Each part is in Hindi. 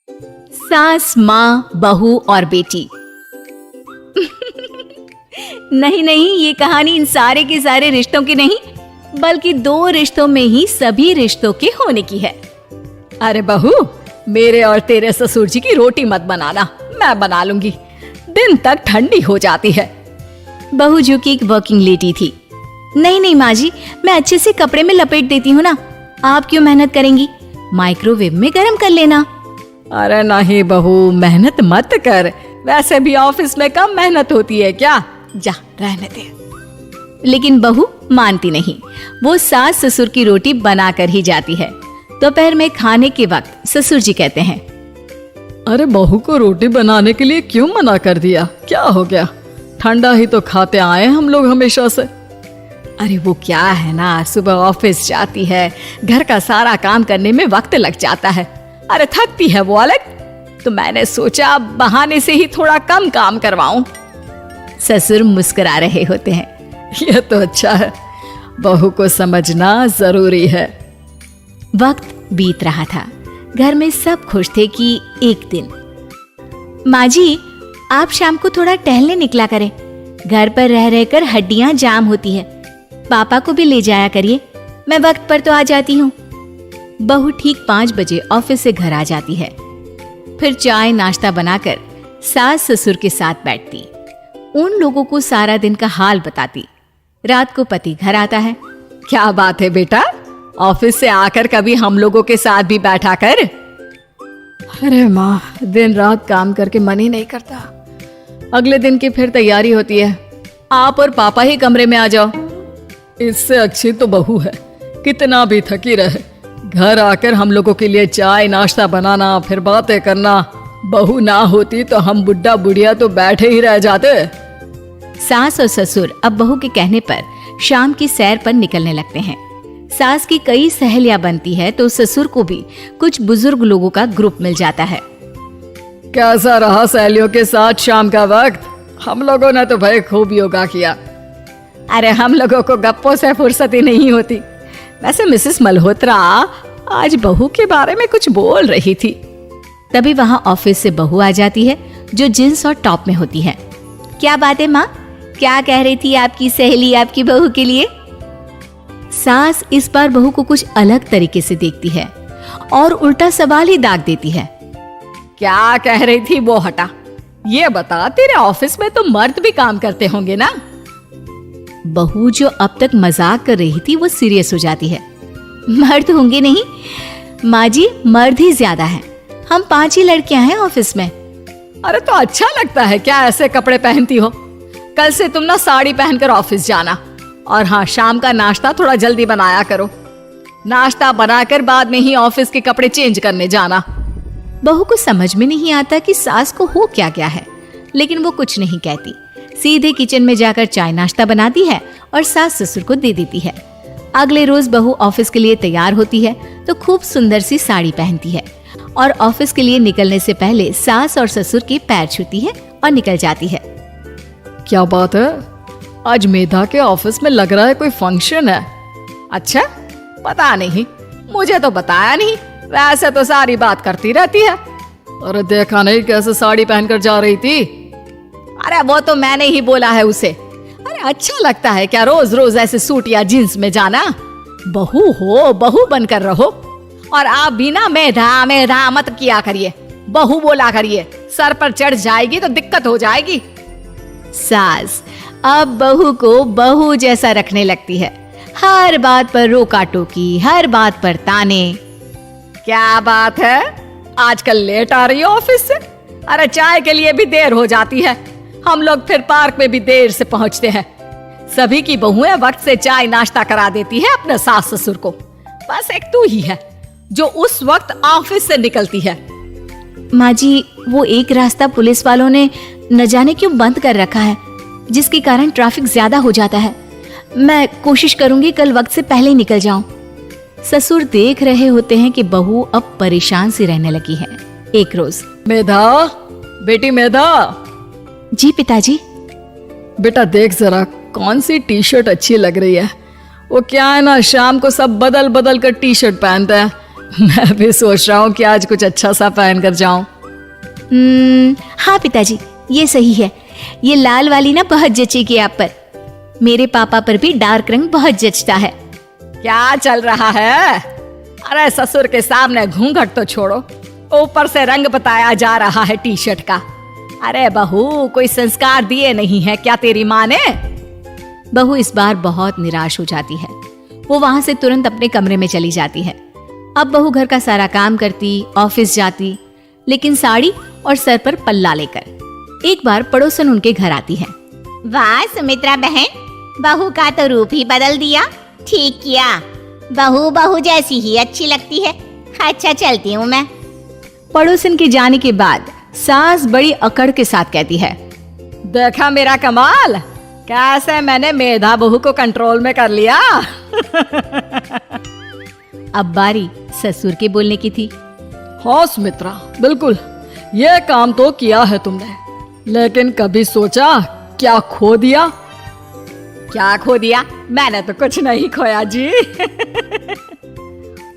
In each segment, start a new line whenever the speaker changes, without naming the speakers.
सास, माँ, बहू और बेटी। नहीं नहीं, ये कहानी इन सारे के सारे रिश्तों की नहीं, बल्कि दो रिश्तों में ही सभी रिश्तों के होने की है। अरे बहू, मेरे और तेरे ससुर जी की रोटी मत बनाना, मैं बना लूंगी, दिन तक ठंडी हो जाती है। बहू जो कि एक वर्किंग लेडी थी। नहीं नहीं माँ जी, मैं अच्छे से कपड़े में लपेट देती हूँ ना, आप क्यों मेहनत करेंगी, माइक्रोवेव में गर्म कर लेना। अरे नहीं बहू, मेहनत मत कर, वैसे भी ऑफिस में कम मेहनत होती है क्या, जा रहने दे। लेकिन बहू मानती नहीं, वो सास ससुर की रोटी बनाकर ही जाती है। दोपहर में खाने के वक्त ससुर जी कहते हैं,
अरे बहू को रोटी बनाने के लिए क्यों मना कर दिया, क्या हो गया, ठंडा ही तो खाते आए हम लोग हमेशा से।
अरे वो क्या है ना, सुबह ऑफिस जाती है, घर का सारा काम करने में वक्त लग जाता है, अरे थकती है वो अलग, तो मैंने सोचा बहाने से ही थोड़ा कम काम करवाऊं। ससुर मुस्कुरा रहे होते हैं।
यह तो अच्छा है, बहू को समझना जरूरी है।
वक्त बीत रहा था, घर में सब खुश थे कि एक दिन, माँ जी आप शाम को थोड़ा टहलने निकला करें, घर पर रह रहकर हड्डियां जाम होती है, पापा को भी ले जाया करिए, मैं वक्त पर तो आ जाती हूँ। बहू ठीक 5 बजे ऑफिस से घर आ जाती है। फिर चाय नाश्ता बनाकर सास ससुर के साथ बैठती, उन लोगों को सारा दिन का हाल बताती। रात को पति घर आता है।
क्या बात है बेटा, ऑफिस से आकर कभी हम लोगों के साथ भी बैठा कर। अरे माँ, दिन रात काम करके मन ही नहीं करता, अगले दिन की फिर तैयारी होती है, आप और पापा ही कमरे में आ जाओ। इससे अच्छी तो बहू है, कितना भी थकी रहे, घर आकर हम लोगों के लिए चाय नाश्ता बनाना, फिर बातें करना। बहू ना होती तो हम बुढ़ा बुढ़िया तो बैठे ही रह जाते।
सास और ससुर अब बहू के कहने पर शाम की सैर पर निकलने लगते हैं। सास की कई सहेलियां बनती है तो ससुर को भी कुछ बुजुर्ग लोगों का ग्रुप मिल जाता है।
कैसा रहा सहेलियों के साथ शाम का वक्त? हम लोगों ने तो भाई खूब योगा किया।
अरे हम लोगों को गप्पों से फुर्सत ही नहीं होती। वैसे मिसेस मल्होत्रा आज बहू के बारे में कुछ बोल रही थी। तभी वहां ऑफिस से बहू आ जाती है जो जींस और टॉप में होती है। क्या बात है माँ, क्या कह रही थी आपकी सहेली आपकी बहू के लिए? सास इस बार बहू को कुछ अलग तरीके से देखती है और उल्टा सवाल ही दाग देती है।
क्या कह रही थी वो हटा, ये बता, तेरे ऑफिस में तो मर्द भी काम करते होंगे ना?
बहू जो अब तक मजाक कर रही थी वो सीरियस हो जाती है। मर्द होंगे नहीं माँ जी, मर्द ही ज्यादा हैं। हम 5 ही लड़कियां हैं ऑफिस में।
अरे तो अच्छा लगता है क्या ऐसे कपड़े पहनती हो? कल से तुम ना साड़ी पहनकर ऑफिस जाना, और हाँ, शाम का नाश्ता थोड़ा जल्दी बनाया करो, नाश्ता बनाकर बाद में ही ऑफिस के कपड़े चेंज करने जाना।
बहू को समझ में नहीं आता कि सास को हो क्या गया है, लेकिन वो कुछ नहीं कहती, सीधे किचन में जाकर चाय नाश्ता बनाती है और सास ससुर को दे देती है। अगले रोज बहू ऑफिस के लिए तैयार होती है तो खूब सुंदर सी साड़ी पहनती है और ऑफिस के लिए निकलने से पहले सास और ससुर के पैर छूती है और निकल जाती है।
क्या बात है, आज मेधा के ऑफिस में लग रहा है कोई फंक्शन है। अच्छा, पता नहीं, मुझे तो बताया नहीं, वैसे तो सारी बात करती रहती है। अरे देखा नहीं कैसे साड़ी पहनकर जा रही थी?
अरे वो तो मैंने ही बोला है उसे।
अरे अच्छा लगता है क्या रोज रोज ऐसे सूट या जींस में जाना?
बहू हो, बहू बनकर रहो, और आप भी ना मेधा मेधा मत किया करिए, बहू बोला करिए, सर पर चढ़ जाएगी तो दिक्कत हो जाएगी। सास अब बहू को बहू जैसा रखने लगती है, हर बात पर रोका टोकी, हर बात पर ताने।
क्या बात है, आजकल लेट आ रही हो ऑफिस से? अरे चाय के लिए भी देर हो जाती है, हम लोग फिर पार्क में भी देर से पहुंचते हैं। सभी की बहुएं वक्त से चाय नाश्ता करा देती है अपने सास ससुर को, बस एक तू ही है जो उस वक्त ऑफिस से निकलती है।
माँ जी, वो एक रास्ता पुलिस वालों ने न जाने क्यों बंद कर रखा है, जिसके कारण ट्रैफिक ज्यादा हो जाता है। मैं कोशिश करूंगी कल वक्त से पहले ही निकल जाऊं। ससुर देख रहे होते हैं कि बहू अब परेशान सी रहने लगी है। एक रोज,
मेधा, बेटी मेधा।
जी पिताजी।
बेटा देख जरा कौन सी टी शर्ट अच्छी लग रही है। वो क्या है ना, शाम को सब बदल बदल कर टी शर्ट पहनते हैं, मैं भी सोच रहा हूँ कि आज कुछ अच्छा सा पहन कर जाऊं।
हाँ पिताजी, ये सही है। ये लाल वाली ना बहुत जचेगी आप पर। मेरे पापा पर भी डार्क रंग बहुत जचता है।
क्या चल रहा है? अरे ससुर के सामने घूंघट तो छोड़ो, ऊपर से रंग बताया जा रहा है टी शर्ट का। अरे बहू, कोई संस्कार दिए नहीं है क्या तेरी माँ ने?
बहू इस बार बहुत निराश हो जाती है। वो वहां से तुरंत अपने कमरे में चली जाती है। अब बहू घर का सारा काम करती, ऑफिस जाती, लेकिन साड़ी और सर पर पल्ला लेकर। एक बार पड़ोसन उनके घर आती है।
वाह सुमित्रा बहन, बहू का तो रूप ही बदल दिया। ठीक किया, बहू बहू जैसी ही अच्छी लगती है। अच्छा चलती हूँ मैं।
पड़ोसन के जाने के बाद सास बड़ी अकड़ के साथ कहती है,
देखा मेरा कमाल, कैसे मैंने मेधा बहू को कंट्रोल में कर लिया।
अब बारी ससुर के बोलने की थी।
हाँ सुमित्रा, बिल्कुल ये काम तो किया है तुमने, लेकिन कभी सोचा क्या खो दिया? क्या खो दिया? मैंने तो कुछ नहीं खोया जी।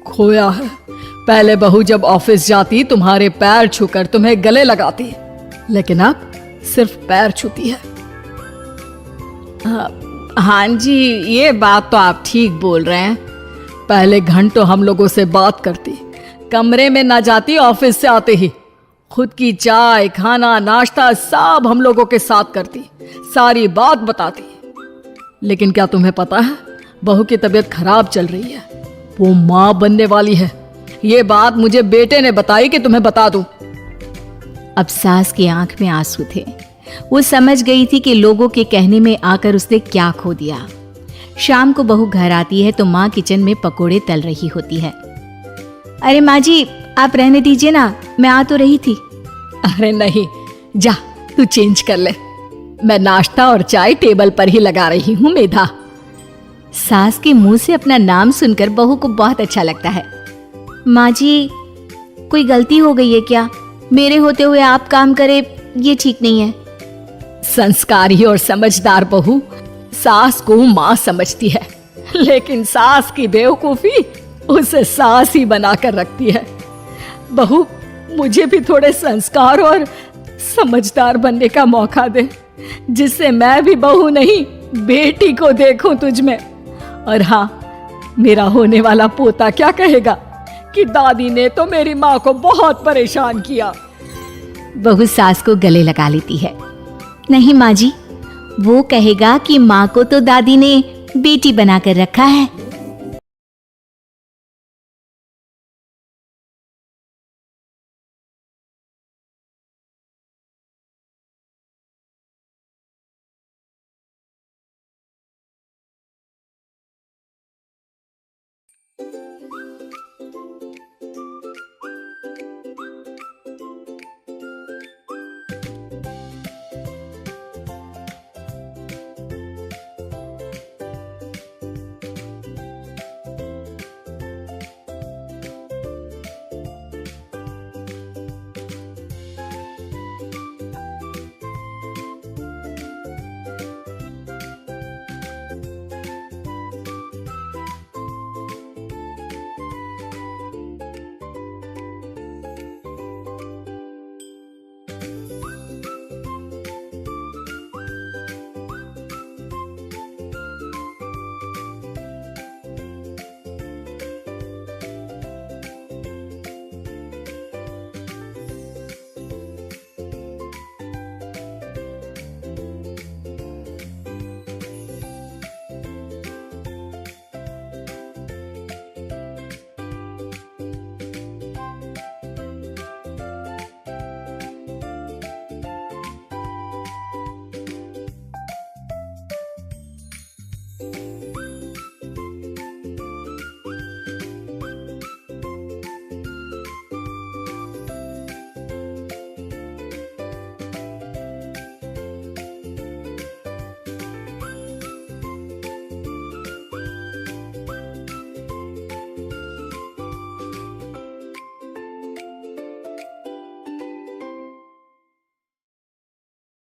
खोया है, पहले बहू जब ऑफिस जाती तुम्हारे पैर छूकर तुम्हें गले लगाती, लेकिन अब सिर्फ पैर छूती है। हाँ जी, ये बात तो आप ठीक बोल रहे हैं। पहले घंटों हम लोगों से बात करती, कमरे में ना जाती, ऑफिस से आते ही खुद की चाय, खाना, नाश्ता सब हम लोगों के साथ करती, सारी बात बताती। लेकिन क्या तुम्हें पता है, बहू की तबीयत खराब चल रही है, वो माँ बनने वाली है। ये बात मुझे बेटे ने बताई कि तुम्हें बता दूं।
अब सास की आंख में आंसू थे। वो समझ गई थी कि लोगों के कहने में आकर उसने क्या खो दिया। शाम को बहू घर आती है तो माँ किचन में पकोड़े तल रही होती है। अरे माँ जी, आप रहने दीजिए ना, मैं आ तो रही थी।
अरे नहीं, जा तू चेंज कर ले, मैं नाश्ता और चाय टेबल पर ही लगा रही हूँ मेधा।
सास के मुंह से अपना नाम सुनकर बहू को बहुत अच्छा लगता है। माँ जी, कोई गलती हो गई है क्या? मेरे होते हुए आप काम करे, ये ठीक नहीं है।
संस्कारी और समझदार बहू सास को माँ समझती है, लेकिन सास की बेवकूफी उसे सास ही बनाकर रखती है। बहू, मुझे भी थोड़े संस्कार और समझदार बनने का मौका दे, जिससे मैं भी बहू नहीं बेटी को देखूं तुझ में। और हाँ, मेरा होने वाला पोता क्या कहेगा कि दादी ने तो मेरी माँ को बहुत परेशान किया।
बहू सास को गले लगा लेती है। नहीं माँ जी, वो कहेगा कि माँ को तो दादी ने बेटी बनाकर रखा है।